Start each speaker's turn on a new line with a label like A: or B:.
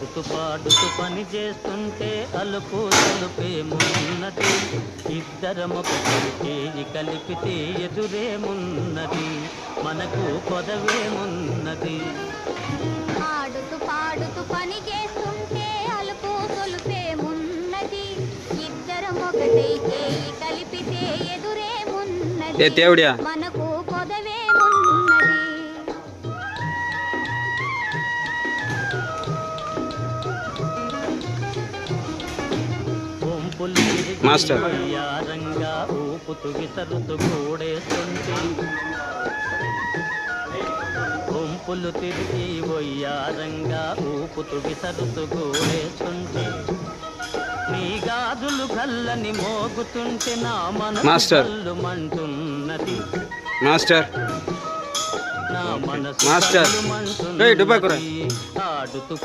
A: ఆడుతూ పాడుతూ పని చేస్తుంటే అలుపు తలుపేమున్నది, ఇద్దరమొకటి కలిపితే ఎదురేమున్నది, మనకు కొదవేమున్నది.
B: ఆడుతూ పాడుతూ పని చేస్తుంటే అలుపు తొలుపేమున్నది, ఇద్దరం ఒకటే చేయి కలిపితే ఎదురేమున్నది, మనకు కొదవేమున్నది.
A: మాస్టర్ యారంగా ఊపుతూ విసరుతూ కూడేస్తుంటే, గుంపులు తిరిగి వయ్యారంగా ఊపుతూ విసరుతూ కూడేస్తుంటే, నీ గాజులు గల్లని మోగుతుంటే నా మనసు మంటున్నది, నా మనసు మంటున్నది. ఆడుతూ